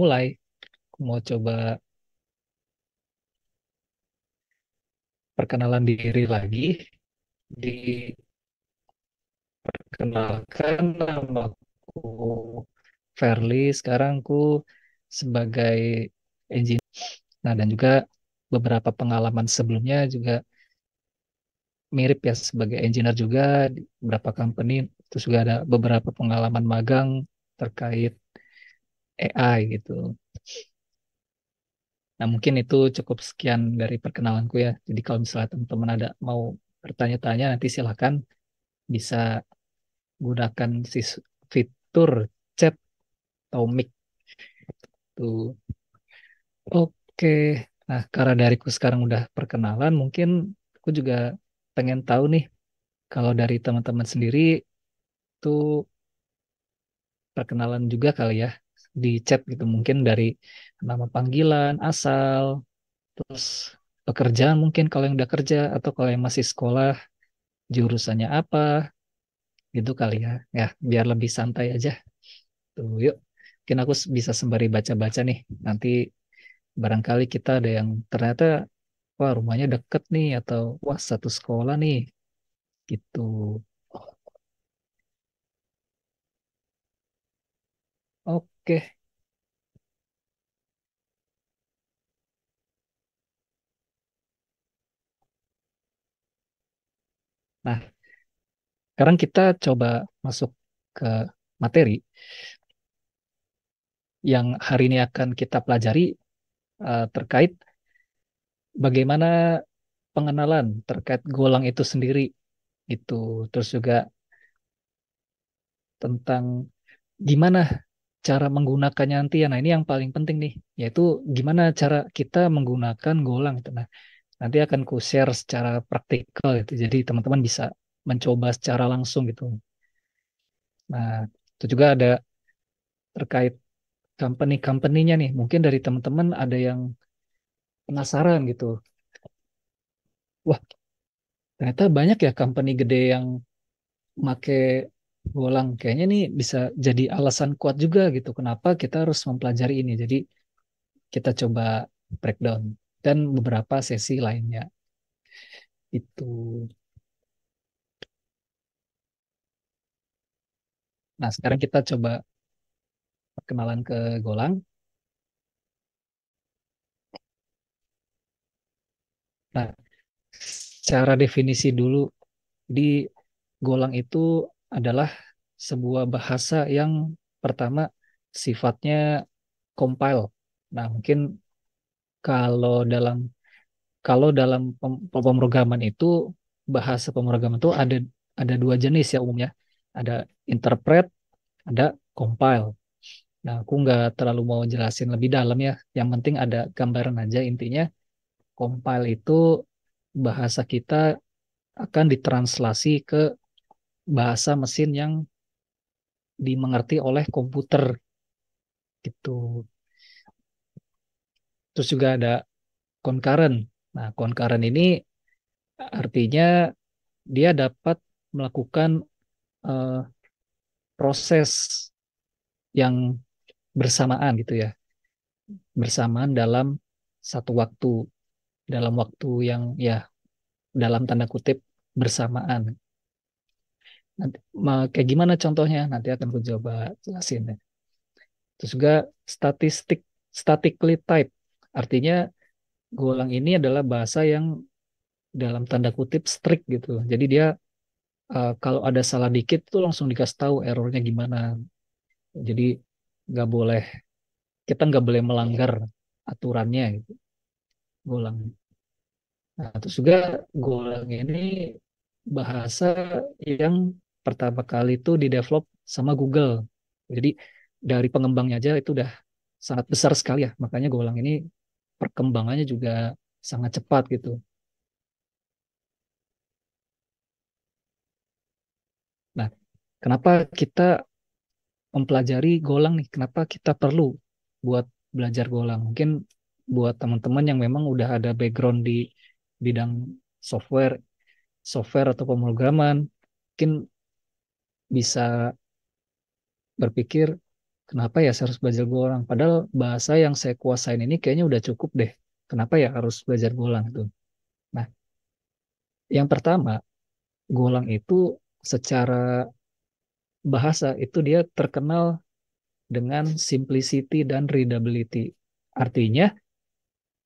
mulai. Aku mau coba perkenalan diri lagi. Dikenalkan namaku Verly. Sekarang aku sebagai engineer. Nah, dan juga beberapa pengalaman sebelumnya juga mirip ya sebagai engineer juga di beberapa company. Terus juga ada beberapa pengalaman magang terkait AI gitu. Nah, mungkin itu cukup sekian dari perkenalanku ya. Jadi kalau misalnya teman-teman ada mau bertanya-tanya nanti silakan bisa gunakan fitur chat atau mic tuh. Oke. Nah, karena dariku sekarang udah perkenalan, mungkin aku juga pengen tahu nih kalau dari teman-teman sendiri tuh perkenalan juga kali ya di chat gitu. Mungkin dari nama panggilan, asal, terus pekerjaan mungkin kalau yang udah kerja atau kalau yang masih sekolah jurusannya apa gitu kali ya. Ya, biar lebih santai aja. Tuh, yuk. Mungkin aku bisa sembari baca-baca nih. Nanti barangkali kita ada yang ternyata wah rumahnya deket nih atau wah satu sekolah nih gitu. Oke. Nah, sekarang kita coba masuk ke materi yang hari ini akan kita pelajari terkait bagaimana pengenalan terkait golang itu sendiri itu. Terus juga tentang gimana cara menggunakannya nanti ya. Nah, ini yang paling penting nih, yaitu gimana cara kita menggunakan golang itu. Nah, nanti akan ku share secara praktikal gitu. Jadi teman-teman bisa mencoba secara langsung gitu. Nah, itu juga ada terkait company-company-nya nih. Mungkin dari teman-teman ada yang penasaran gitu. Wah, ternyata banyak ya company gede yang make bolang. Kayaknya nih bisa jadi alasan kuat juga gitu. Kenapa kita harus mempelajari ini. Jadi kita coba breakdown dan beberapa sesi lainnya. Itu. Nah, sekarang kita coba perkenalan ke Golang. Nah, secara definisi dulu, di Golang itu adalah sebuah bahasa yang pertama sifatnya compile. Nah, mungkin kalau dalam pemrograman itu bahasa pemrograman itu ada dua jenis ya umumnya. Ada interpret, ada compile. Nah, aku nggak terlalu mau jelasin lebih dalam ya. Yang penting ada gambaran aja intinya. Compile itu bahasa kita akan ditranslasi ke bahasa mesin yang dimengerti oleh komputer gitu. Terus juga ada concurrent. Nah, concurrent ini artinya dia dapat melakukan eh, proses yang bersamaan gitu ya. Bersamaan dalam satu waktu, dalam waktu yang ya dalam tanda kutip bersamaan. Nanti, kayak gimana contohnya? Nanti akan aku coba jelasin ya. Terus juga statistik, statically type. Artinya Golang ini adalah bahasa yang dalam tanda kutip strict gitu. Jadi dia kalau ada salah dikit tuh langsung dikasih tahu errornya gimana. Jadi nggak boleh kita nggak boleh melanggar aturannya gitu. Golang. Nah, terus juga Golang ini bahasa yang pertama kali itu didevelop sama Google. Jadi dari pengembangnya aja itu udah sangat besar sekali ya. Makanya Golang ini perkembangannya juga sangat cepat gitu. Nah, kenapa kita mempelajari Golang nih? Kenapa kita perlu buat belajar Golang? Mungkin buat teman-teman yang memang udah ada background di bidang software, software atau pemrograman, mungkin bisa berpikir, Kenapa ya saya harus belajar Golang? Padahal bahasa yang saya kuasain ini kayaknya udah cukup deh. Kenapa ya harus belajar Golang itu? Nah, yang pertama, Golang itu secara bahasa itu dia terkenal dengan simplicity dan readability. Artinya,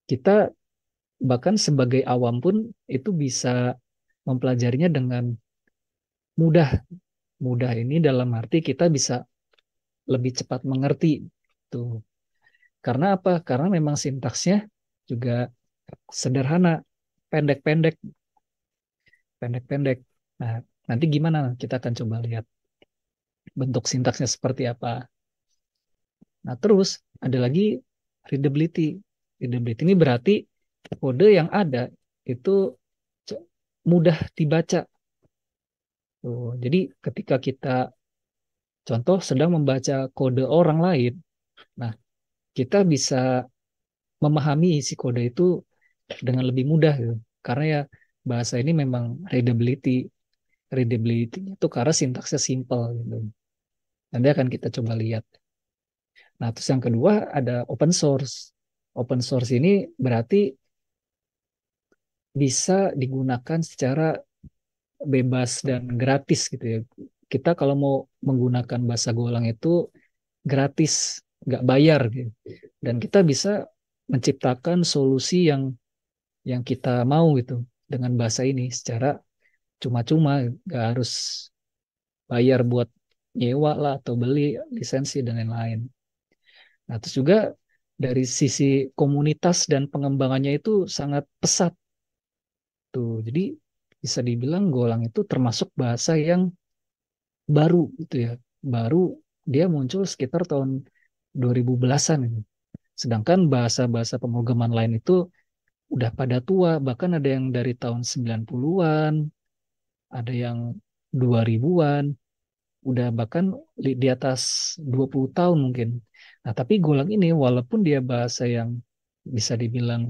kita bahkan sebagai awam pun itu bisa mempelajarinya dengan mudah. Mudah ini dalam arti kita bisa lebih cepat mengerti. Tuh. Karena apa? Karena memang sintaksnya juga sederhana, pendek-pendek, pendek-pendek. Nah, nanti gimana? Kita akan coba lihat bentuk sintaksnya seperti apa. Nah, terus ada lagi readability. Readability ini berarti kode yang ada itu mudah dibaca. Tuh. Jadi ketika kita contoh sedang membaca kode orang lain, nah kita bisa memahami isi kode itu dengan lebih mudah gitu. Karena ya bahasa ini memang readability itu karena sintaksnya simple gitu. Nanti akan kita coba lihat. Nah, terus yang kedua ada open source. Open source ini berarti bisa digunakan secara bebas dan gratis gitu ya. Kita kalau mau menggunakan bahasa Golang itu gratis, nggak bayar gitu. Dan kita bisa menciptakan solusi yang kita mau gitu dengan bahasa ini secara cuma-cuma, nggak harus bayar buat nyewa lah atau beli lisensi dan lain-lain. Nah, terus juga dari sisi komunitas dan pengembangannya itu sangat pesat tuh. Jadi bisa dibilang Golang itu termasuk bahasa yang baru gitu ya. Baru dia muncul sekitar tahun 2010-an ini. Sedangkan bahasa-bahasa pemrograman lain itu udah pada tua, bahkan ada yang dari tahun 90-an, ada yang 2000-an, udah bahkan di atas 20 tahun mungkin. Nah, tapi Golang ini walaupun dia bahasa yang bisa dibilang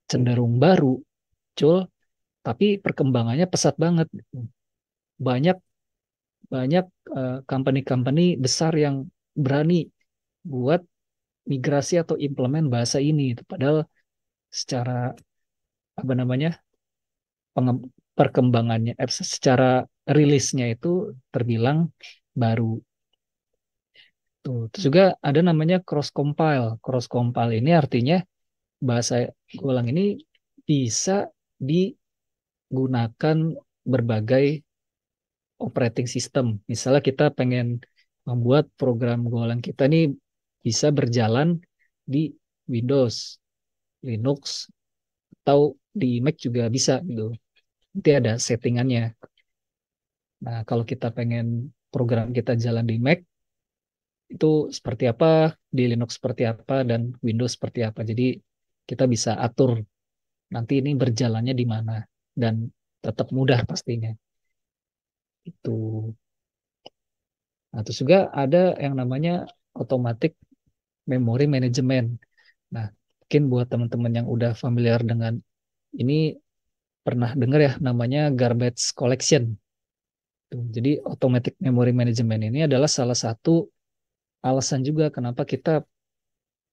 cenderung baru, muncul, tapi perkembangannya pesat banget. Banyak banyak company-company besar yang berani buat migrasi atau implement bahasa ini. Padahal secara apa namanya perkembangannya, secara rilisnya itu terbilang baru. Tuh. Terus juga ada namanya cross compile. Cross compile ini artinya bahasa Golang ini bisa digunakan berbagai operating system. Misalnya kita pengen membuat program Golang kita ini bisa berjalan di Windows, Linux, atau di Mac juga bisa gitu. Nanti ada settingannya. Nah, kalau kita pengen program kita jalan di Mac, itu seperti apa, di Linux seperti apa, dan Windows seperti apa. Jadi kita bisa atur nanti ini berjalannya di mana dan tetap mudah pastinya. Itu. Nah, terus juga ada yang namanya automatic memory management. Nah, mungkin buat teman-teman yang udah familiar dengan ini pernah dengar ya namanya garbage collection. Tuh, jadi automatic memory management ini adalah salah satu alasan juga kenapa kita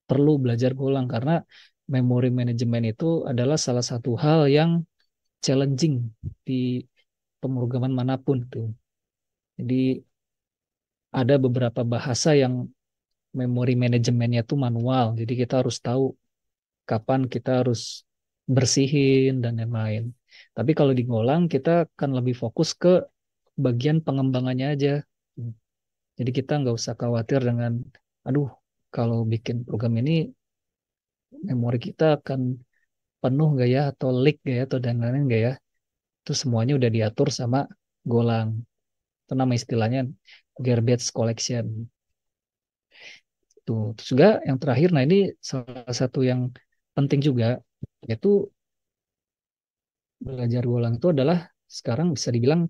perlu belajar Golang karena memory management itu adalah salah satu hal yang challenging di pemrograman manapun tuh. Jadi ada beberapa bahasa yang memory manajemennya itu manual. Jadi kita harus tahu kapan kita harus bersihin dan lain-lain. Tapi kalau di Golang kita akan lebih fokus ke bagian pengembangannya aja. Jadi kita nggak usah khawatir dengan, aduh, kalau bikin program ini memori kita akan penuh nggak ya, atau leak nggak ya, atau dan lain-lain nggak ya. Itu semuanya udah diatur sama Golang. Itu nama istilahnya garbage collection. Tuh. Terus juga yang terakhir, nah ini salah satu yang penting juga, yaitu belajar Golang itu adalah sekarang bisa dibilang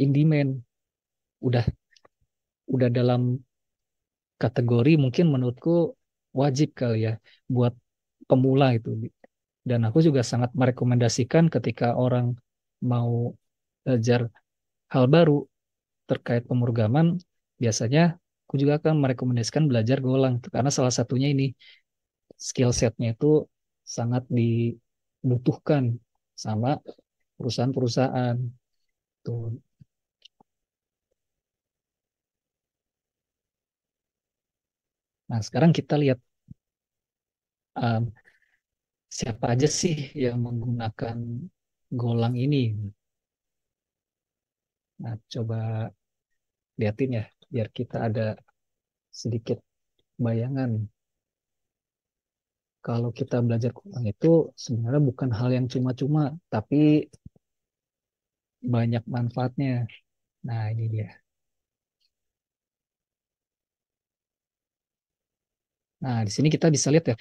in demand. Udah udah dalam kategori mungkin menurutku wajib kali ya buat pemula itu. Dan aku juga sangat merekomendasikan ketika orang mau belajar hal baru terkait pemrograman, biasanya aku juga akan merekomendasikan belajar Golang tuh, karena salah satunya ini skill setnya itu sangat dibutuhkan sama perusahaan-perusahaan tuh. Nah, sekarang kita lihat um, siapa aja sih yang menggunakan Golang ini. Nah, coba liatin ya, biar kita ada sedikit bayangan. Kalau kita belajar Golang itu sebenarnya bukan hal yang cuma-cuma, tapi banyak manfaatnya. Nah, ini dia. Nah, di sini kita bisa lihat ya,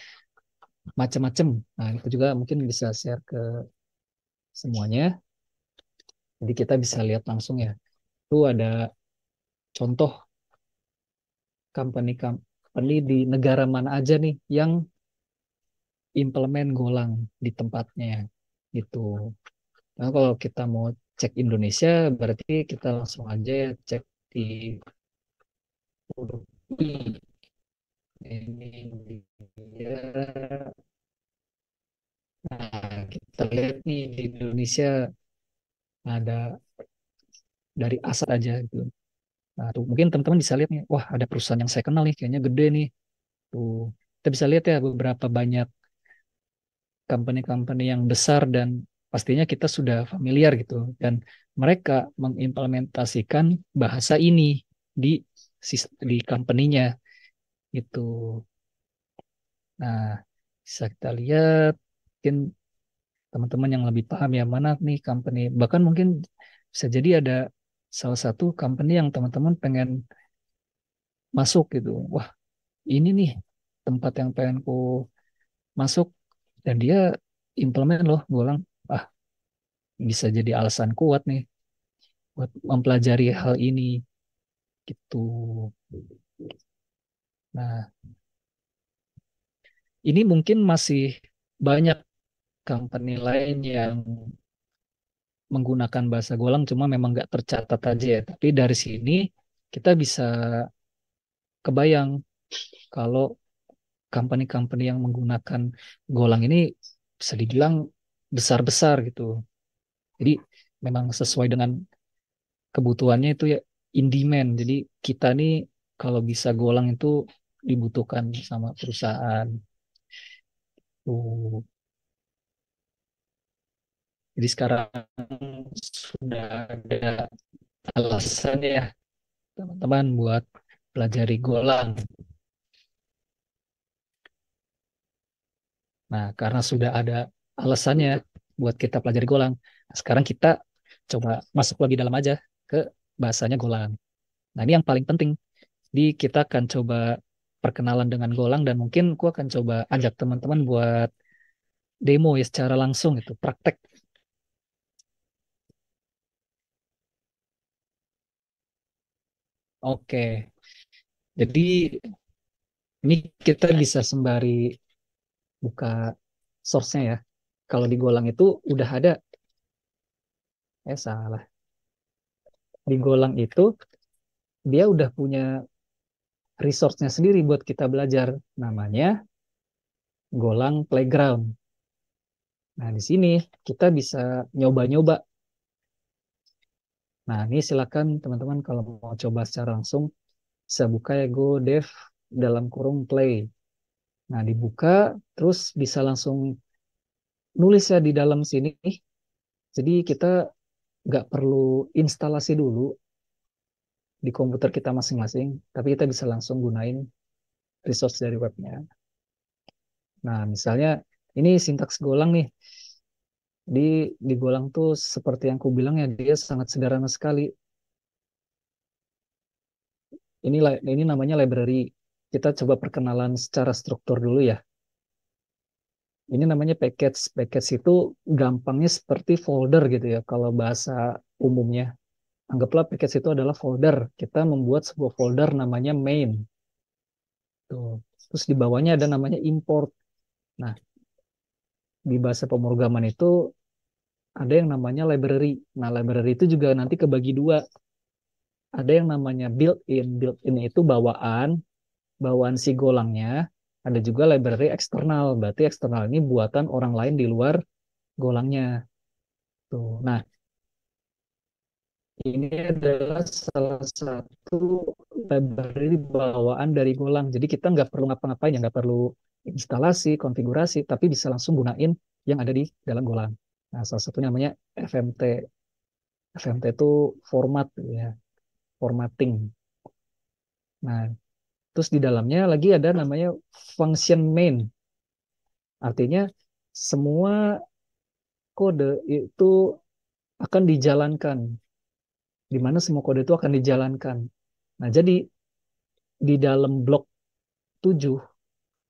macam-macam. Nah, itu juga mungkin bisa share ke semuanya. Jadi kita bisa lihat langsung ya. Itu ada contoh company-company di negara mana aja nih yang implement Golang di tempatnya gitu. Nah, kalau kita mau cek Indonesia, berarti kita langsung aja cek di UDI. Ini dia. Nah, kita lihat nih di Indonesia ada dari asal aja gitu. Nah, tuh mungkin teman-teman bisa lihat nih, wah ada perusahaan yang saya kenal nih, kayaknya gede nih. Tuh, kita bisa lihat ya beberapa banyak company-company yang besar dan pastinya kita sudah familiar gitu. Dan mereka mengimplementasikan bahasa ini di di company-nya gitu. Nah, bisa kita lihat mungkin teman-teman yang lebih paham ya mana nih company. Bahkan mungkin bisa jadi ada salah satu company yang teman-teman pengen masuk gitu. Wah, ini nih tempat yang pengen ku masuk dan dia implement loh Golang. Ah, bisa jadi alasan kuat nih buat mempelajari hal ini gitu. Nah, ini mungkin masih banyak company lain yang menggunakan bahasa Golang cuma memang nggak tercatat aja ya. Tapi dari sini kita bisa kebayang kalau company-company yang menggunakan Golang ini bisa dibilang besar-besar gitu. Jadi memang sesuai dengan kebutuhannya itu ya in demand. Jadi kita nih kalau bisa Golang itu dibutuhkan sama perusahaan. Tuh. Jadi sekarang sudah ada alasan ya teman-teman buat pelajari Golang. Nah, karena sudah ada alasannya buat kita pelajari Golang, sekarang kita coba masuk lebih dalam aja ke bahasanya Golang. Nah, ini yang paling penting. Jadi kita akan coba perkenalan dengan Golang dan mungkin aku akan coba ajak teman-teman buat demo ya secara langsung itu, praktek. Oke, jadi ini kita bisa sembari buka source-nya ya. Kalau di Golang itu udah ada, salah. Di Golang itu dia udah punya resource-nya sendiri buat kita belajar. Namanya Golang Playground. Nah, di sini kita bisa nyoba-nyoba. Nah, ini silakan teman-teman kalau mau coba secara langsung bisa buka ya Go Dev dalam kurung Play. Nah, dibuka terus bisa langsung nulis ya di dalam sini. Jadi kita nggak perlu instalasi dulu di komputer kita masing-masing, tapi kita bisa langsung gunain resource dari webnya. Nah, misalnya ini sintaks Golang nih. Di Golang tuh seperti yang aku bilang ya, dia sangat sederhana sekali. Ini namanya library. Kita coba perkenalan secara struktur dulu ya. Ini namanya package. Package itu gampangnya seperti folder gitu ya. Kalau bahasa umumnya, anggaplah package itu adalah folder. Kita membuat sebuah folder namanya main. Tuh. Terus di bawahnya ada namanya import. Nah, di bahasa pemrograman itu ada yang namanya library. Nah, library itu juga nanti kebagi dua. ada yang namanya built-in. Built-in itu bawaan si golangnya. Ada juga library eksternal. Berarti eksternal ini buatan orang lain di luar golangnya. Tuh. Nah, ini adalah salah satu library bawaan dari Golang. Jadi kita nggak perlu ngapa-ngapain, ya nggak perlu instalasi, konfigurasi, tapi bisa langsung gunain yang ada di dalam Golang. Nah, salah satunya namanya FMT. FMT itu format, ya, formatting. Nah, terus di dalamnya lagi ada namanya function main. Artinya semua kode itu akan dijalankan. Di mana semua kode itu akan dijalankan. Nah, jadi di dalam blok 7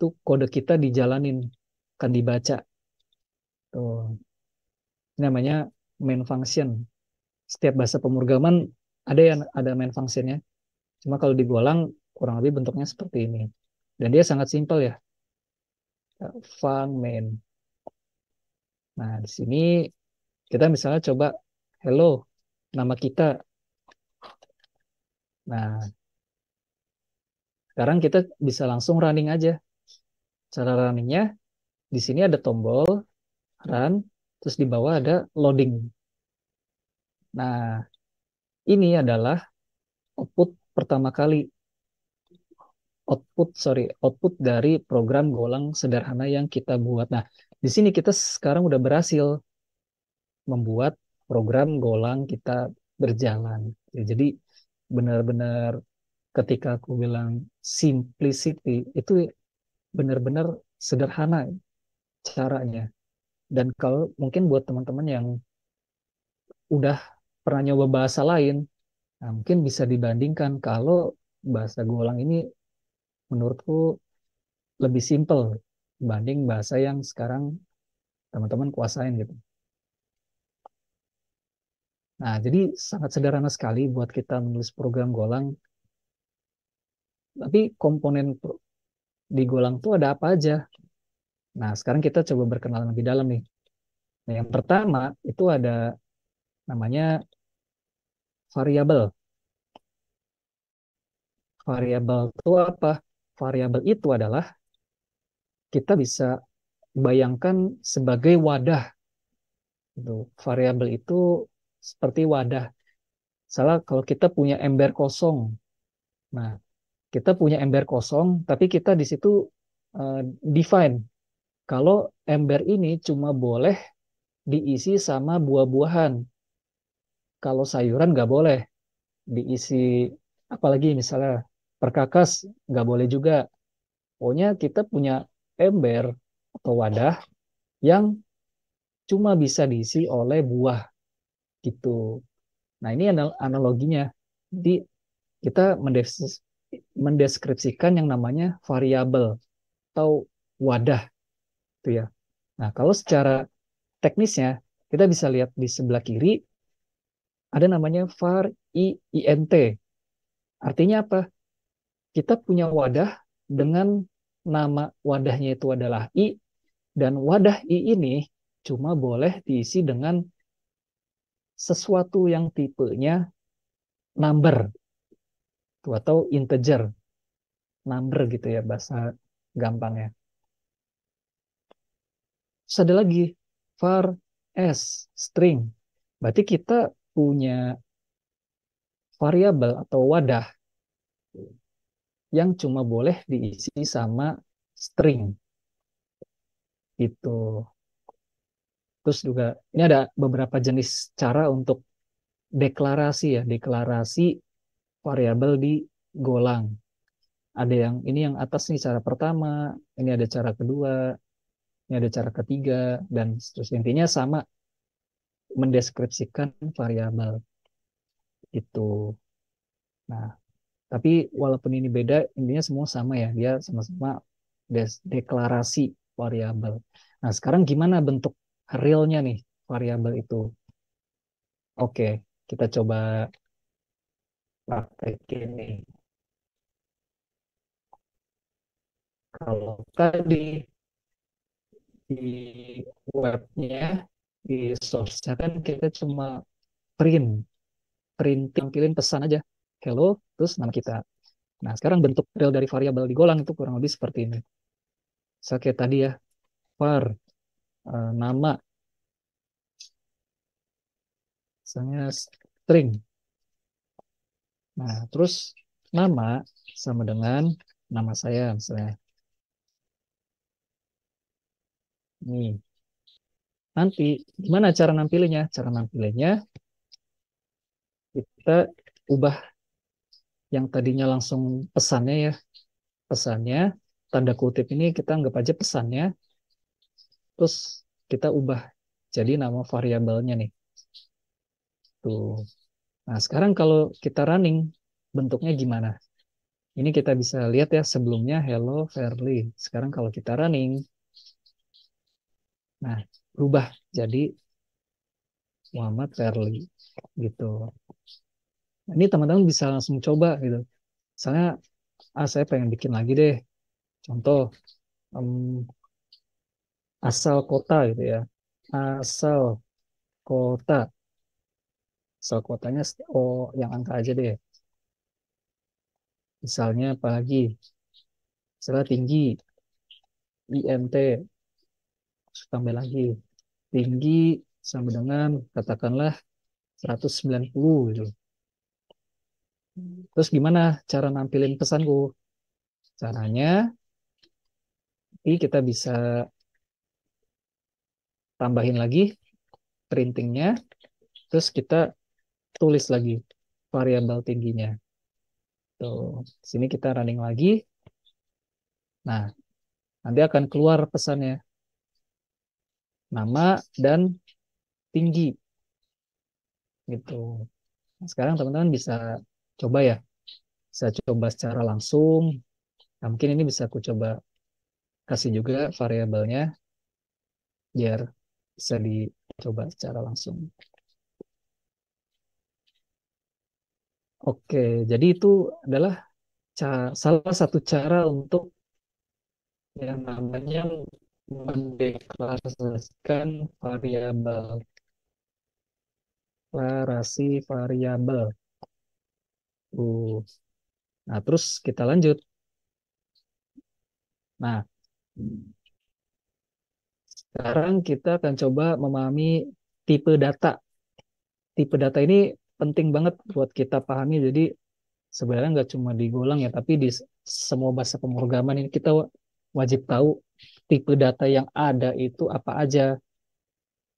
tuh kode kita dijalanin, akan dibaca. Tuh. Ini namanya main function. Setiap bahasa pemrograman ada yang ada main functionnya. Cuma kalau di Golang kurang lebih bentuknya seperti ini. Dan dia sangat simpel ya. Fun main. Nah, di sini kita misalnya coba hello, nama kita. Nah, sekarang kita bisa langsung running aja. Cara runningnya di sini ada tombol run, terus di bawah ada loading. Nah, ini adalah output pertama kali, output dari program Golang sederhana yang kita buat. Nah, di sini kita sekarang udah berhasil membuat program Golang kita berjalan. Jadi benar-benar ketika aku bilang simplicity itu benar-benar sederhana caranya. Dan kalau mungkin buat teman-teman yang udah pernah nyoba bahasa lain, nah mungkin bisa dibandingkan kalau bahasa Golang ini menurutku lebih simple dibanding bahasa yang sekarang teman-teman kuasain gitu. Nah, jadi sangat sederhana sekali buat kita menulis program Golang, tapi komponen di Golang tuh ada apa aja? Nah, sekarang kita coba berkenalan lebih dalam nih. Nah, yang pertama itu ada namanya variabel. Variabel itu apa? Variabel itu adalah kita bisa bayangkan sebagai wadah. Gitu. Variabel itu seperti wadah. Salah kalau kita punya ember kosong. Nah, kita punya ember kosong, tapi kita di situ uh, define kalau ember ini cuma boleh diisi sama buah-buahan. Kalau sayuran nggak boleh diisi, apalagi misalnya perkakas nggak boleh juga. Pokoknya kita punya ember atau wadah yang cuma bisa diisi oleh buah gitu. Nah, ini analoginya. Jadi kita mendeskripsikan yang namanya variabel atau wadah gitu ya. Nah, kalau secara teknisnya kita bisa lihat di sebelah kiri ada namanya var int. Artinya apa? Kita punya wadah dengan nama wadahnya itu adalah i, dan wadah i ini cuma boleh diisi dengan sesuatu yang tipenya number atau integer, number gitu ya bahasa gampangnya. Terus ada lagi var s string. Berarti kita punya variabel atau wadah yang cuma boleh diisi sama string itu. Terus juga ini ada beberapa jenis cara untuk deklarasi ya, deklarasi variabel di Golang. Ada yang ini yang atas nih cara pertama, ini ada cara kedua, ini ada cara ketiga, dan seterusnya. Intinya sama mendeskripsikan variabel itu. Nah, tapi walaupun ini beda, intinya semua sama ya. Dia sama-sama deklarasi variabel. Nah, sekarang gimana bentuk realnya nih variabel itu? Oke, kita coba praktekin nih. Kalau tadi di webnya, di source-nya kan kita cuma print, tampilin pesan aja. hello, terus nama kita. Nah, sekarang bentuk real dari variabel di Golang itu kurang lebih seperti ini. Saya kayak tadi ya, var, nama, misalnya string. Nah, terus nama sama dengan nama saya misalnya. Nih, nanti gimana cara nampilinnya? Cara nampilinnya kita ubah yang tadinya langsung pesannya ya. Pesannya, tanda kutip ini kita anggap aja pesannya, terus kita ubah jadi nama variabelnya nih. Tuh. Nah, sekarang kalau kita running, bentuknya gimana? Ini kita bisa lihat ya sebelumnya hello Fairly. Sekarang kalau kita running, nah berubah jadi Muhammad Fairly gitu. Nah, ini teman-teman bisa langsung coba gitu. Misalnya, saya pengen bikin lagi deh. Contoh, em, asal kota gitu ya. Asal kota. Asal kotanya yang angka aja deh. Misalnya apa lagi? Misalnya tinggi, INT, terus tambah lagi. Tinggi sama dengan katakanlah 190 gitu. Terus gimana cara nampilin pesanku? Caranya, ini kita bisa tambahin lagi printingnya, terus kita tulis lagi variabel tingginya. Tuh, sini kita running lagi. Nah, nanti akan keluar pesannya nama dan tinggi gitu. Nah, sekarang teman-teman bisa coba ya, bisa coba secara langsung. Nah, mungkin ini bisa aku coba kasih juga variabelnya biar bisa dicoba secara langsung. Oke, jadi itu adalah salah satu cara untuk yang namanya mendeklarasikan variabel, deklarasi variabel. Nah, terus kita lanjut. Nah, sekarang kita akan coba memahami tipe data. Tipe data ini penting banget buat kita pahami. Jadi sebenarnya nggak cuma di Golang ya, tapi di semua bahasa pemrograman ini kita wajib tahu tipe data yang ada itu apa aja.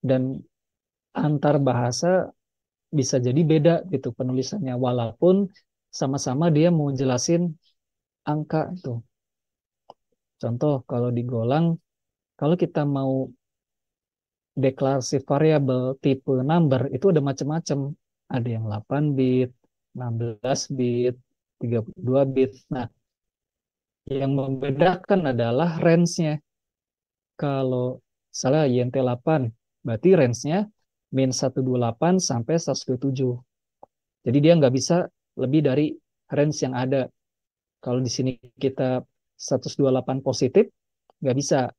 Dan antar bahasa bisa jadi beda gitu penulisannya. Walaupun sama-sama dia mau jelasin angka itu. Contoh kalau di Golang, kalau kita mau deklarasi variabel tipe number itu ada macam-macam. Ada yang 8 bit, 16 bit, 32 bit. Nah, yang membedakan adalah range-nya. Kalau salah INT 8, berarti range-nya min 128 sampai 127. Jadi dia nggak bisa lebih dari range yang ada. Kalau di sini kita 128 positif, nggak bisa.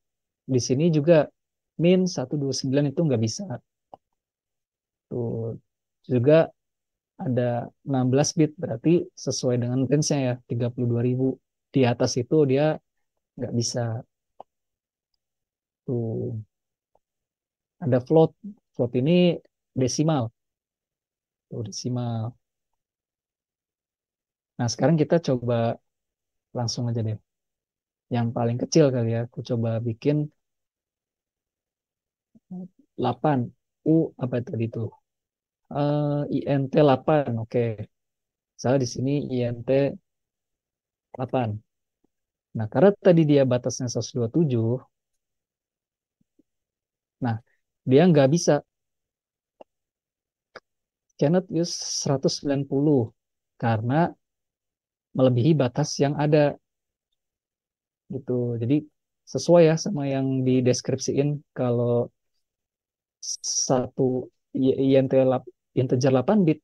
Di sini juga min 129 itu nggak bisa. Tuh. Juga ada 16 bit, berarti sesuai dengan range-nya ya, 32.000. Di atas itu dia nggak bisa. Tuh. Ada float. Float ini desimal. Tuh, desimal. Nah, sekarang kita coba langsung aja deh. Yang paling kecil kali ya, aku coba bikin 8. Apa tadi itu? INT 8, oke. Saya di sini INT 8. Nah, karena tadi dia batasnya 127, nah, dia nggak bisa cannot use 190 karena melebihi batas yang ada gitu. Jadi sesuai ya sama yang dideskripsiin kalau satu INT integer 8 bit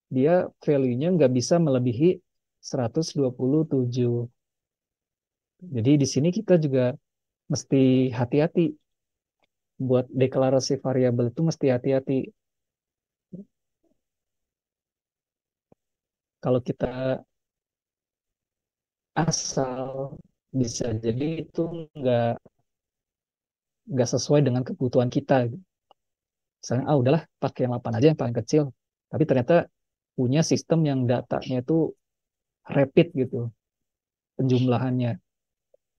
dia value-nya nggak bisa melebihi 127. Jadi di sini kita juga mesti hati-hati buat deklarasi variabel itu mesti hati-hati. kalau kita asal, bisa jadi itu nggak nggak sesuai dengan kebutuhan kita. Misalnya, ah udahlah pakai yang 8 aja yang paling kecil. Tapi ternyata punya sistem yang datanya itu rapid gitu penjumlahannya.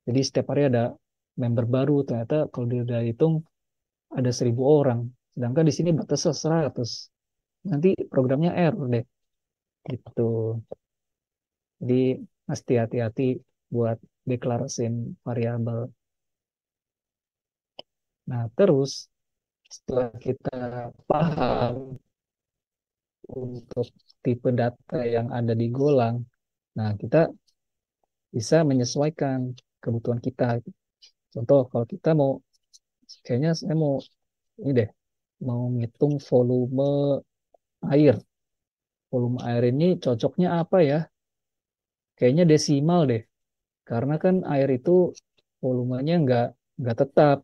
Jadi setiap hari ada member baru. Ternyata kalau dia hitung ada 1.000 orang. Sedangkan di sini batasnya 100. Nanti programnya error deh. Gitu. Jadi mesti hati-hati buat deklarasiin variabel. Nah, terus setelah kita paham untuk tipe data yang ada di Golang, nah kita bisa menyesuaikan kebutuhan kita. Contoh, kalau kita mau, kayaknya saya mau ini deh, mau ngitung air. Volume air ini cocoknya apa ya? Kayaknya desimal deh, karena kan air itu volumenya nggak tetap.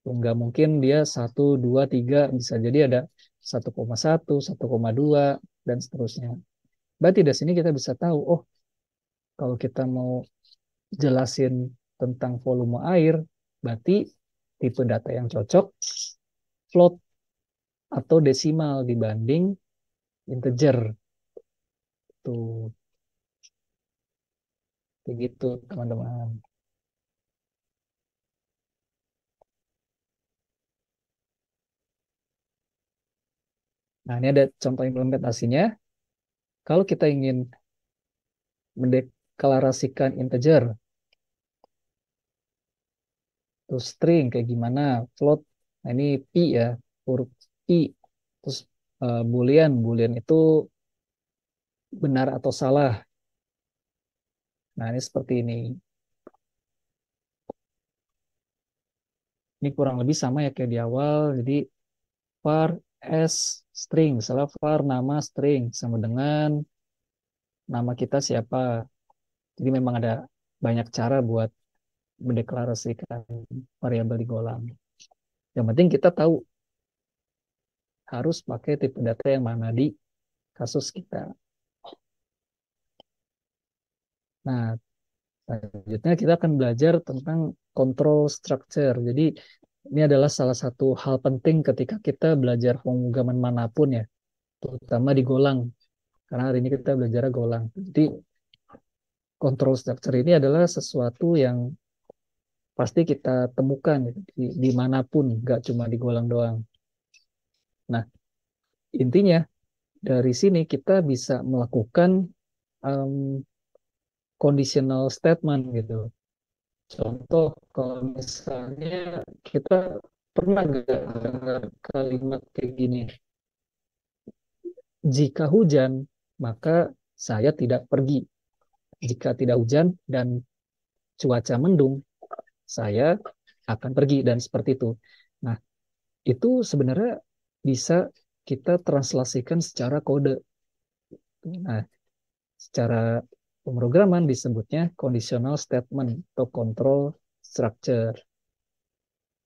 Nggak mungkin dia 1, 2, 3, bisa jadi ada 1,1, 1,2, dan seterusnya. Berarti dari sini kita bisa tahu, oh kalau kita mau jelasin tentang volume air, berarti tipe data yang cocok float atau desimal dibanding integer. Tuh, kayak gitu teman-teman. Nah, ini ada contoh implementasinya. Kalau kita ingin mendeklarasikan integer, terus string kayak gimana, float, nah ini pi ya, huruf pi, terus boolean, boolean itu benar atau salah. Nah, ini seperti ini. Ini kurang lebih sama ya kayak di awal. Jadi var s string, misalnya var nama string sama dengan nama kita siapa. Jadi memang ada banyak cara buat mendeklarasikan variabel di Golang. Yang penting kita tahu harus pakai tipe data yang mana di kasus kita. Nah, selanjutnya kita akan belajar tentang control structure. Jadi ini adalah salah satu hal penting ketika kita belajar pemrograman manapun ya, terutama di Golang. Karena hari ini kita belajar Golang. Jadi control structure ini adalah sesuatu yang pasti kita temukan gitu, dimanapun, nggak cuma di Golang doang. Nah, intinya dari sini kita bisa melakukan um, conditional statement gitu. Contoh, kalau misalnya kita pernah nggak dengar kalimat kayak gini, jika hujan, maka saya tidak pergi. Jika tidak hujan dan cuaca mendung, saya akan pergi, dan seperti itu. Nah, itu sebenarnya bisa kita translasikan secara kode. Nah, secara pemrograman disebutnya conditional statement atau control structure.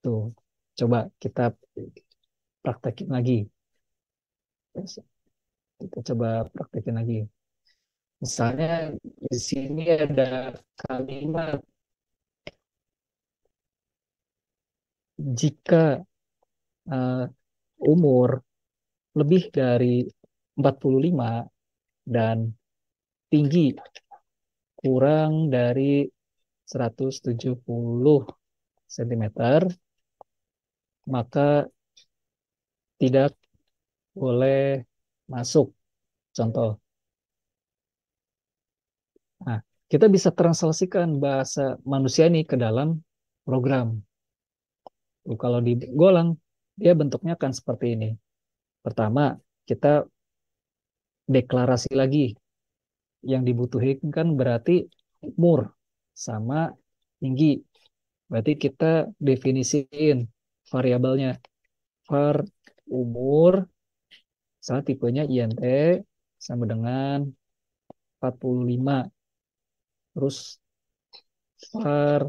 Tuh, coba kita praktekin lagi. Kita coba praktekin lagi. Misalnya di sini ada kalimat jika uh, umur lebih dari 45 dan tinggi kurang dari 170 cm, maka tidak boleh masuk. Contoh. Nah, kita bisa translasikan bahasa manusia ini ke dalam program. Kalau di Golang, dia bentuknya akan seperti ini. Pertama, kita deklarasi lagi. Yang dibutuhkan kan berarti umur sama tinggi. Berarti kita definisiin variabelnya. Var umur, saat tipenya int, sama dengan 45. Terus var,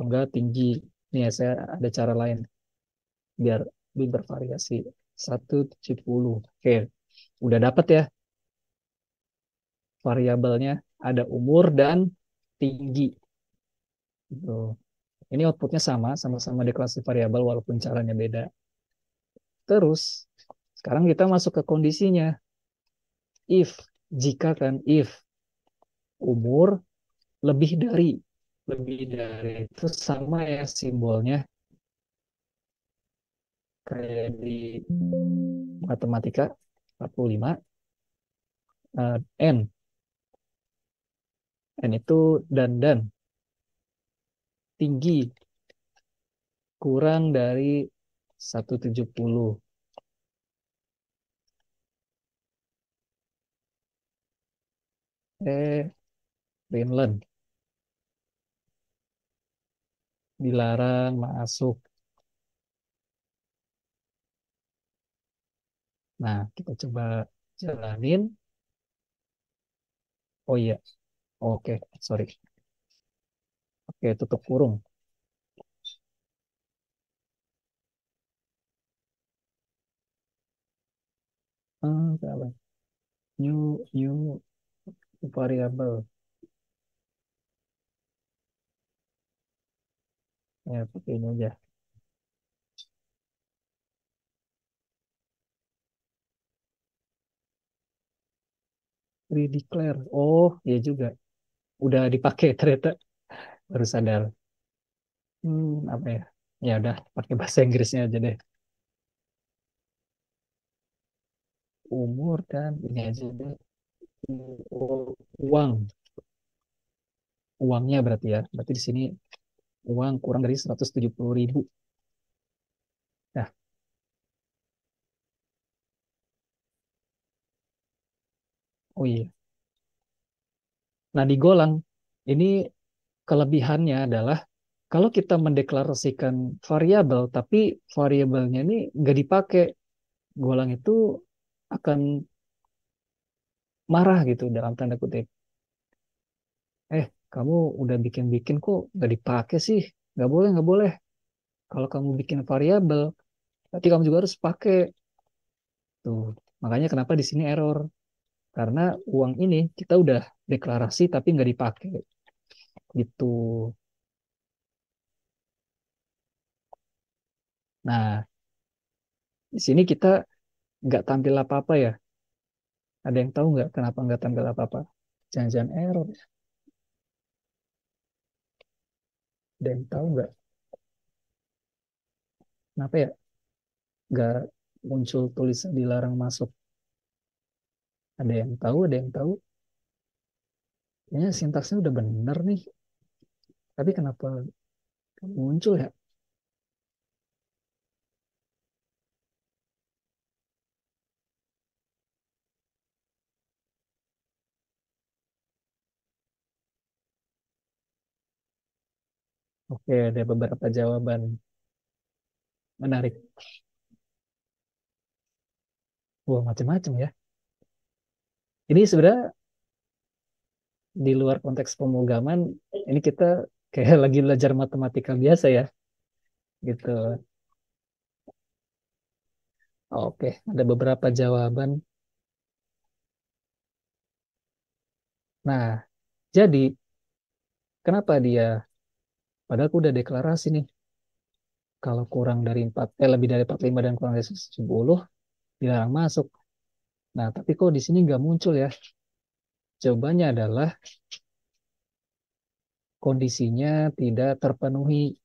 enggak tinggi. Nih ya, saya ada cara lain biar lebih bervariasi. 170. Oke, udah dapat ya. variabelnya ada umur dan tinggi. Gitu. Ini outputnya sama-sama deklarasi variabel walaupun caranya beda. Terus sekarang kita masuk ke kondisinya. If, jika kan, if umur lebih dari itu sama ya simbolnya kayak di matematika 45 N. N itu dan tinggi kurang dari 170. Greenland dilarang masuk. Nah, kita coba jalanin. Oh iya, oke, sorry. Oke, tutup kurung. Salah. New variable. Ya, pakai ini aja. Redeclare. Oh, ya juga. Udah dipakai ternyata. Baru sadar. Apa ya? Ya udah, pakai bahasa Inggrisnya aja deh. Umur dan ini aja deh. Uang. Uangnya berarti ya. Berarti di sini uang kurang dari 170.000. Nah, oh iya. Nah, di Golang ini kelebihannya adalah kalau kita mendeklarasikan variabel, tapi variabelnya ini nggak dipakai, Golang itu akan marah gitu dalam tanda kutip. Kamu udah bikin-bikin kok nggak dipakai sih? Nggak boleh. Kalau kamu bikin variabel, berarti kamu juga harus pakai. Tuh, makanya kenapa di sini error. Karena uang ini kita udah deklarasi tapi nggak dipakai. Gitu. Nah, di sini kita nggak tampil apa-apa ya. Ada yang tahu nggak kenapa nggak tampil apa-apa? Jangan-jangan error. Ada yang tahu nggak kenapa ya nggak muncul tulisan dilarang masuk? Ada yang tahu? Ada yang tahu? Kayaknya sintaksnya udah bener nih. Tapi kenapa muncul ya? Oke, ada beberapa jawaban menarik. Wah, macam-macam ya. Ini sebenarnya di luar konteks pemrograman, ini kita kayak lagi belajar matematika biasa ya, gitu. Oke, ada beberapa jawaban. Nah, jadi kenapa dia, padahal aku udah deklarasi nih, kalau kurang dari 4, lebih dari 45 dan kurang dari 70, dilarang masuk. Nah, tapi kok di sini nggak muncul ya? Jawabannya adalah kondisinya tidak terpenuhi.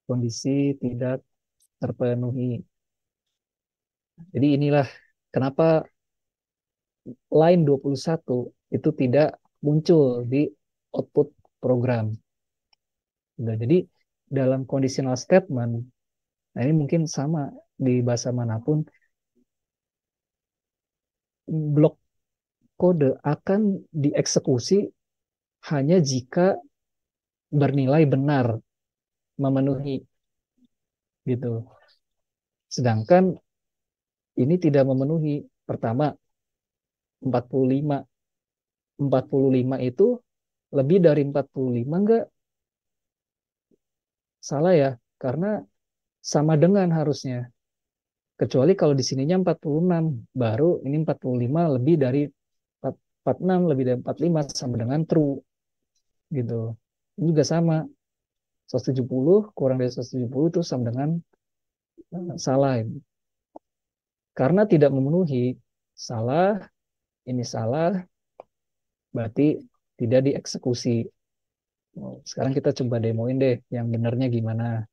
Kondisi tidak terpenuhi. Jadi inilah kenapa line 21 itu tidak muncul di output program. Nah, jadi dalam conditional statement, nah ini mungkin sama di bahasa manapun, blok kode akan dieksekusi hanya jika bernilai benar, memenuhi gitu. Sedangkan ini tidak memenuhi. Pertama, 45. 45 itu lebih dari 45 enggak? Salah ya, karena sama dengan harusnya. Kecuali kalau di sininya 46, baru ini 45 lebih dari 46, lebih dari 45 sama dengan true gitu. Ini juga sama, 170 kurang dari 170 itu sama dengan salah. Karena tidak memenuhi, salah, ini salah, berarti tidak dieksekusi. Sekarang kita coba demoin deh yang benernya gimana.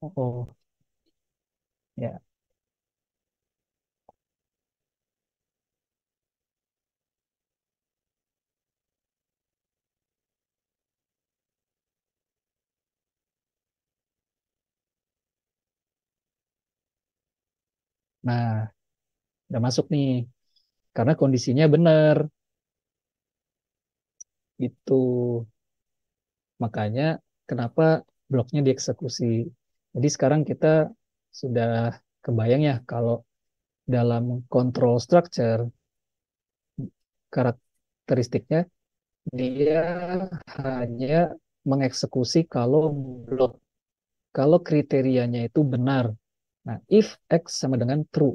Oh, ya. Nah, udah masuk nih. Karena kondisinya benar. Itu makanya kenapa bloknya dieksekusi. Jadi sekarang kita sudah kebayang ya kalau dalam control structure karakteristiknya dia hanya mengeksekusi kalau blok, kalau kriterianya itu benar. Nah, if X sama dengan true,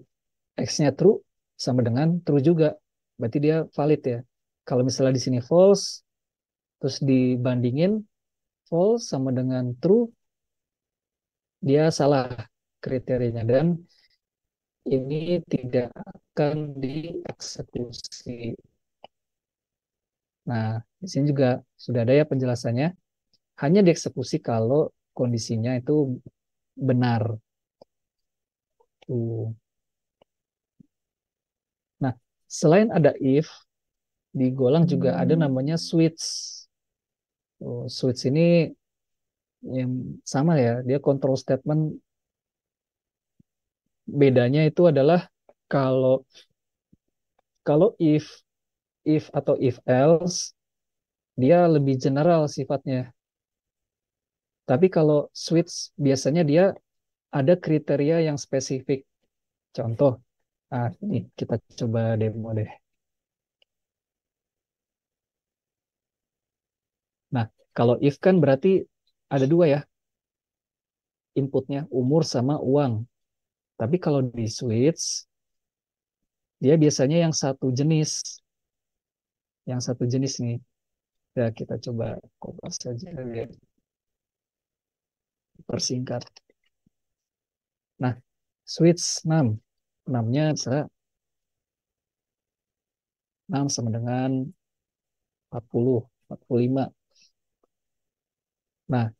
X-nya true sama dengan true juga, berarti dia valid ya. Kalau misalnya di sini false, terus dibandingin false sama dengan true, dia salah kriterianya dan ini tidak akan dieksekusi. Nah, di sini juga sudah ada ya penjelasannya. Hanya dieksekusi kalau kondisinya itu benar. Tuh. Nah, selain ada if, di Golang juga ada namanya switch. Switch ini yang sama ya, dia control statement. Bedanya itu adalah kalau kalau if atau if else dia lebih general sifatnya. Tapi kalau switch biasanya dia ada kriteria yang spesifik. Contoh, ini kita coba demo deh. Nah, kalau if kan berarti ada dua ya inputnya, umur sama uang. Tapi kalau di switch, dia biasanya yang satu jenis nih. Ya, kita coba kopas saja biar persingkat. Nah, switch 6. 6-nya misalnya 6 sama dengan 40, 45. Nah,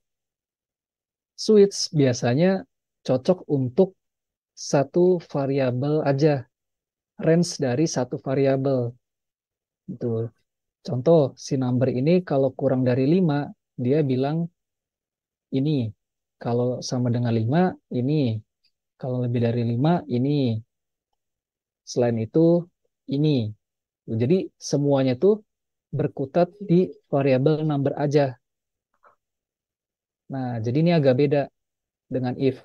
switch biasanya cocok untuk satu variabel aja, range dari satu variabel. Betul. Contoh, si number ini kalau kurang dari 5 dia bilang ini. Kalau sama dengan 5 ini. Kalau lebih dari 5 ini. Selain itu, ini. Jadi semuanya tuh berkutat di variabel number aja. Nah, jadi ini agak beda dengan if.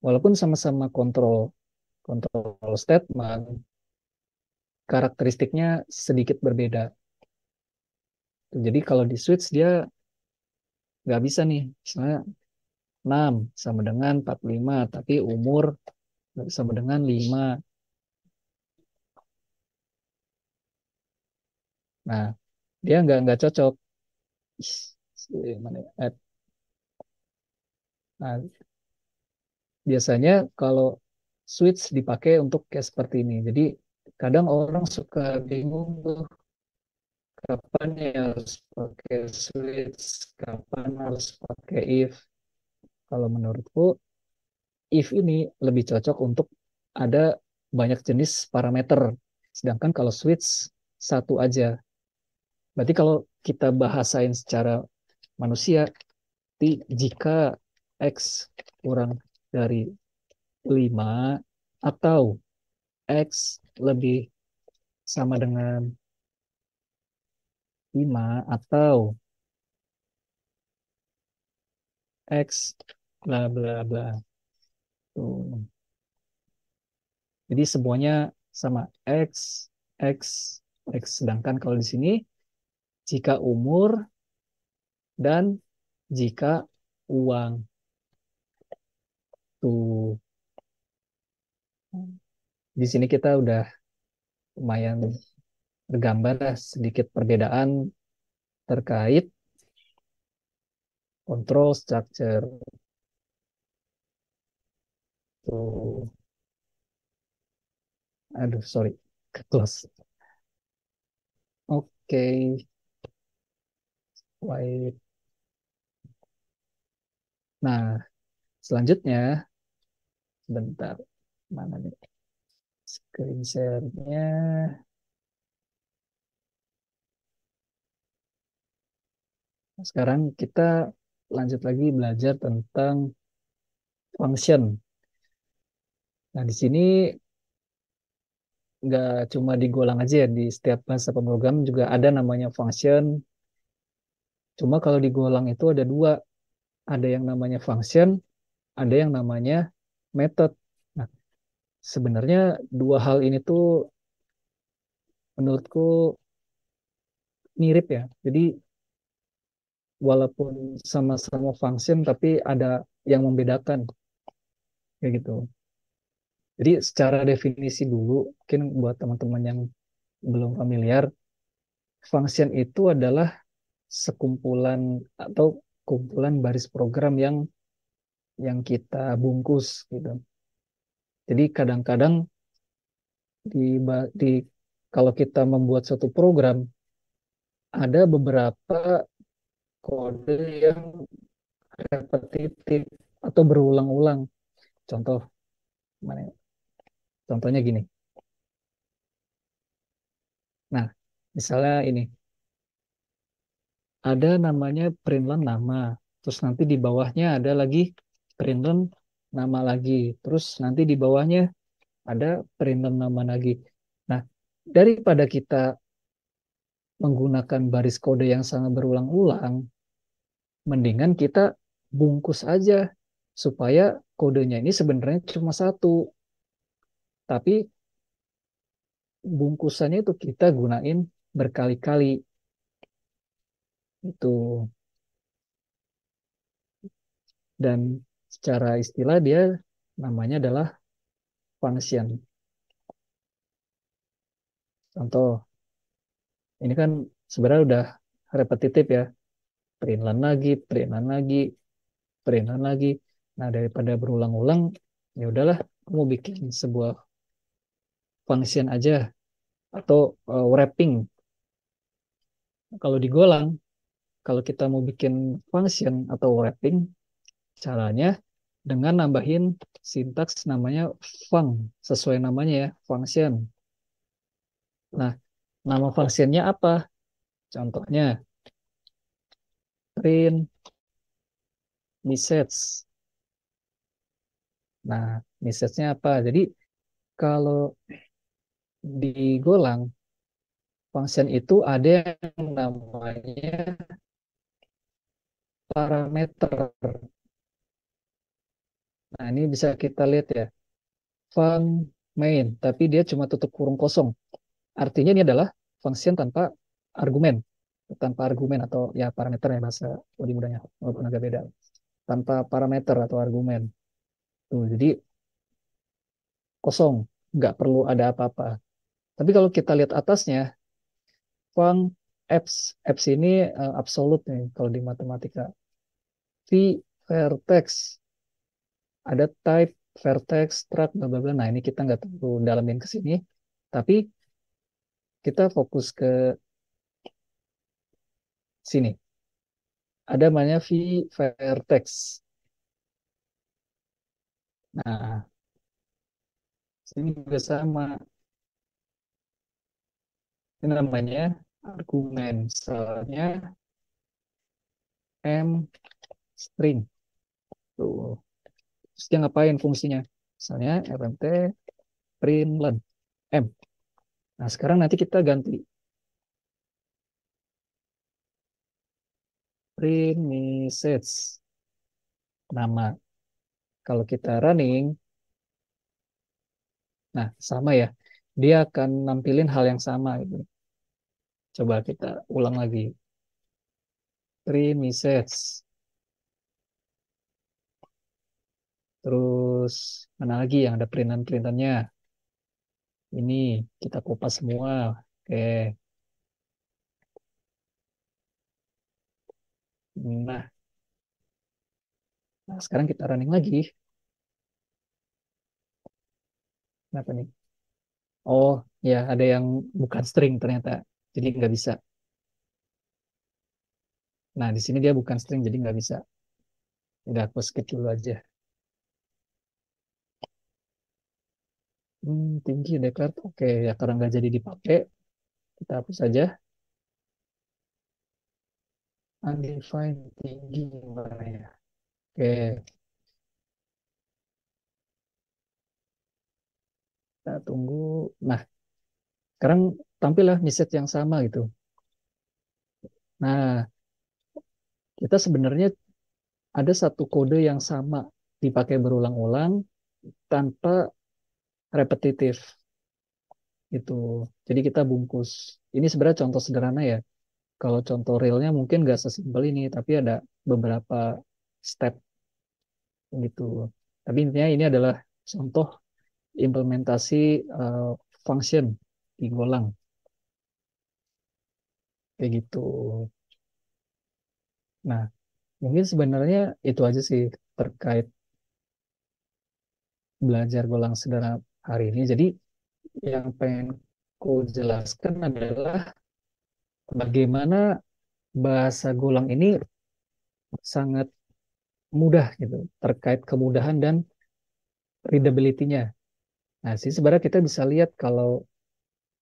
Walaupun sama-sama kontrol kontrol statement, karakteristiknya sedikit berbeda. Jadi kalau di switch dia nggak bisa nih. Misalnya 6 sama dengan 45, tapi umur sama dengan 5. Nah, dia nggak cocok. Mana ya? Nah, biasanya kalau switch dipakai untuk kayak seperti ini. Jadi kadang orang suka bingung tuh kapan ya harus pakai switch, kapan harus pakai if. Kalau menurutku if ini lebih cocok untuk ada banyak jenis parameter. Sedangkan kalau switch satu aja. Berarti kalau kita bahasain secara manusia, jika X kurang dari 5 atau X lebih sama dengan 5 atau X bla bla bla. Tuh. Jadi semuanya sama X, X, X. Sedangkan kalau di sini jika umur, dan jika uang. Tuh, di sini kita udah lumayan bergambar lah sedikit perbedaan terkait control structure. Tuh, aduh, sorry, ke close. Oke, wait. Nah, selanjutnya, sebentar, mana nih screen share-nya? Sekarang kita lanjut lagi belajar tentang function. Nah, di sini nggak cuma digolang aja ya, di setiap bahasa pemrogram juga ada namanya function. Cuma kalau digolang itu ada dua, ada yang namanya function, ada yang namanya method. Nah, sebenarnya dua hal ini tuh menurutku mirip ya. Jadi walaupun sama-sama function tapi ada yang membedakan kayak gitu. Jadi secara definisi dulu, mungkin buat teman-teman yang belum familiar, function itu adalah sekumpulan atau kumpulan baris program yang kita bungkus gitu. Jadi kadang-kadang di kalau kita membuat suatu program ada beberapa kode yang repetitif atau berulang-ulang. Contoh mana? Ya? Contohnya gini. Nah, misalnya ini ada namanya println nama, terus nanti di bawahnya ada lagi println nama lagi, terus nanti di bawahnya ada println nama lagi. Nah, daripada kita menggunakan baris kode yang sangat berulang-ulang, mendingan kita bungkus aja supaya kodenya ini sebenarnya cuma satu, tapi bungkusannya itu kita gunain berkali-kali. Itu, dan secara istilah dia namanya adalah function. Contoh, ini kan sebenarnya udah repetitif ya. Println lagi, println lagi, println lagi. Nah, daripada berulang-ulang, ya udahlah, aku mau bikin sebuah function aja atau wrapping. Kalau digolang, kalau kita mau bikin function atau wrapping, caranya dengan nambahin sintaks namanya func, sesuai namanya ya, function. Nah, nama functionnya apa? Contohnya, print message. Nah, message-nya apa? Jadi, kalau digolang, function itu ada yang namanya parameter. Nah, ini bisa kita lihat ya, func main, tapi dia cuma tutup kurung kosong. Artinya ini adalah function tanpa argumen atau ya parameter ya bahasa lebih mudahnya, walaupun agak beda. Tanpa parameter atau argumen. Tuh, jadi kosong, nggak perlu ada apa-apa. Tapi kalau kita lihat atasnya, func apps, apps ini absolut nih kalau di matematika. V vertex, ada type vertex struct bla bla bla. Nah, ini kita nggak perlu dalamin ke sini, tapi kita fokus ke sini. Ada namanya V vertex. Nah, sini juga sama. Ini namanya argumen. Misalnya M string. Tuh. Terus dia ngapain fungsinya? Misalnya rmt println M. Nah, sekarang nanti kita ganti print message nama. Kalau kita running, nah sama ya. Dia akan nampilin hal yang sama gitu. Coba kita ulang lagi. Three message. Terus mana lagi yang ada perintan-perintannya? Ini kita kupas semua. Oke. Nah, nah, sekarang kita running lagi. Kenapa nih? Oh, ya ada yang bukan string ternyata. Jadi nggak bisa. Nah, di sini dia bukan string, jadi nggak bisa. Udah aku skip dulu aja. Tinggi declared. Oke, ya karena nggak jadi dipakai, kita hapus saja. Undefined tinggi gimana ya? Oke, kita tunggu. Nah, sekarang tampillah message yang sama gitu. Nah, kita sebenarnya ada satu kode yang sama dipakai berulang-ulang tanpa repetitif itu. Jadi kita bungkus. Ini sebenarnya contoh sederhana ya. Kalau contoh realnya mungkin nggak sesimpel ini, tapi ada beberapa step gitu. Tapi intinya ini adalah contoh implementasi uh, function di Golang kayak gitu. Nah, mungkin sebenarnya itu aja sih terkait belajar Golang sederhana hari ini. Jadi yang pengen ku jelaskan adalah bagaimana bahasa Golang ini sangat mudah gitu terkait kemudahan dan readability-nya. Nah, sih sebenarnya kita bisa lihat kalau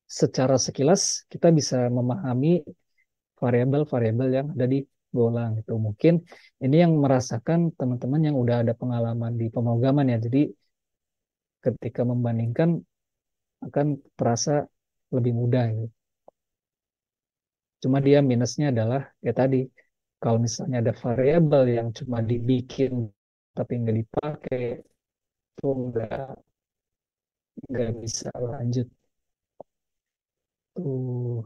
secara sekilas kita bisa memahami variabel-variabel yang ada di Golang itu. Mungkin ini yang merasakan teman-teman yang udah ada pengalaman di pemrograman ya. Jadi ketika membandingkan akan terasa lebih mudah gitu. Cuma dia minusnya adalah ya tadi kalau misalnya ada variabel yang cuma dibikin tapi nggak dipakai itu nggak bisa lanjut tuh.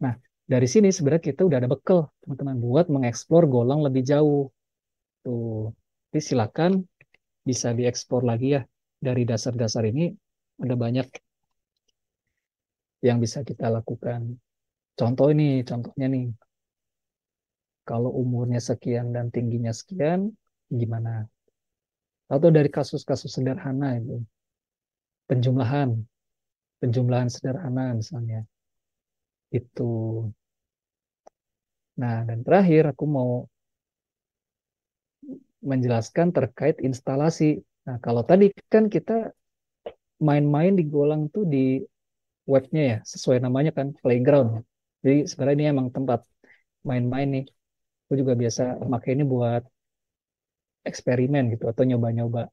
Nah, dari sini sebenarnya kita udah ada bekal teman-teman buat mengeksplor Golang lebih jauh tuh. Jadi silakan bisa diekspor lagi ya dari dasar-dasar ini ada banyak yang bisa kita lakukan. Contoh ini, contohnya nih, kalau umurnya sekian dan tingginya sekian, gimana? Atau dari kasus-kasus sederhana itu, penjumlahan, penjumlahan sederhana misalnya. Itu. Nah, dan terakhir aku mau menjelaskan terkait instalasi. Nah, kalau tadi kan kita main-main di Golang tuh di webnya ya, sesuai namanya kan playground. Jadi sebenarnya ini emang tempat main-main nih. Aku juga biasa pakai ini buat eksperimen gitu atau nyoba-nyoba.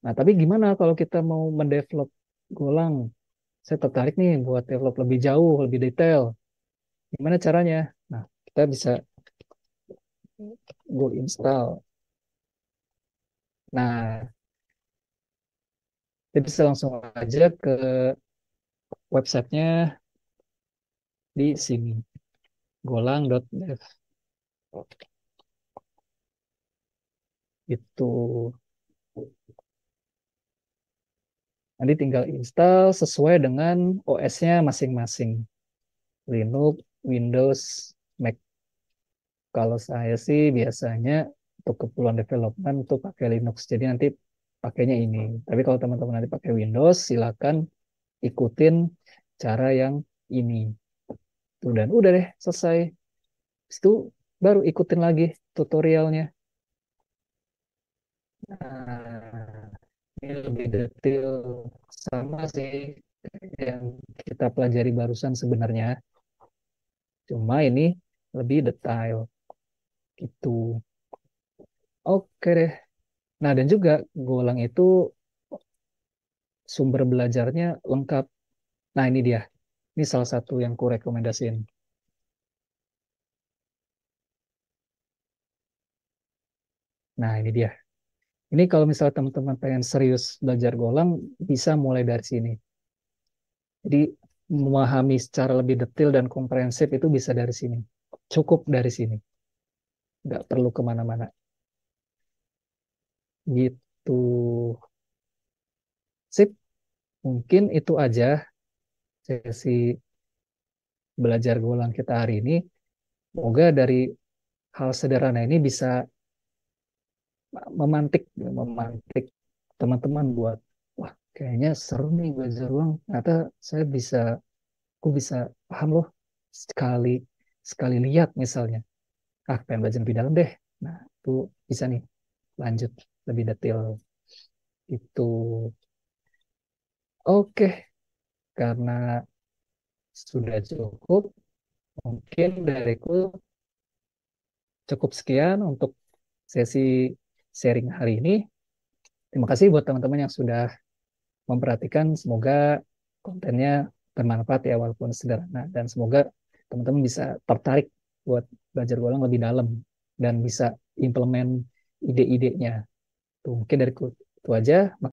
Nah, tapi gimana kalau kita mau mendevelop Golang? Saya tertarik nih buat develop lebih jauh, lebih detail. Gimana caranya? Nah, kita bisa go install. Nah, kita bisa langsung aja ke websitenya di sini, golang.dev. Itu nanti tinggal install sesuai dengan OS-nya masing-masing. Linux, Windows, Mac. Kalau saya sih biasanya untuk keperluan development tuh pakai Linux. Jadi nanti pakainya ini. Tapi kalau teman-teman nanti pakai Windows, silakan ikutin cara yang ini. Tuh, dan udah deh selesai. Habis itu baru ikutin lagi tutorialnya. Nah, ini lebih detail sama sih yang kita pelajari barusan sebenarnya. Cuma ini lebih detail gitu. Oke deh. Nah, dan juga Golang itu sumber belajarnya lengkap. Nah, ini dia. Ini salah satu yang ku rekomendasiin. Nah, ini dia. Ini kalau misalnya teman-teman pengen serius belajar Golang, bisa mulai dari sini. Jadi memahami secara lebih detail dan komprehensif itu bisa dari sini. Cukup dari sini. Nggak perlu kemana-mana. Gitu. Sip, mungkin itu aja sesi belajar golang kita hari ini. Semoga dari hal sederhana ini bisa memantik teman-teman buat, wah kayaknya seru nih belajar golang. Ternyata aku bisa paham loh sekali sekali lihat misalnya. Ah, pengen belajar lebih dalam deh. Nah, itu bisa nih lanjut lebih detail itu. Oke, karena sudah cukup, mungkin dariku cukup sekian untuk sesi sharing hari ini. Terima kasih buat teman-teman yang sudah memperhatikan. Semoga kontennya bermanfaat ya walaupun sederhana dan semoga teman-teman bisa tertarik buat belajar golang lebih dalam dan bisa implement ide-idenya. Tuh, mungkin dari itu aja.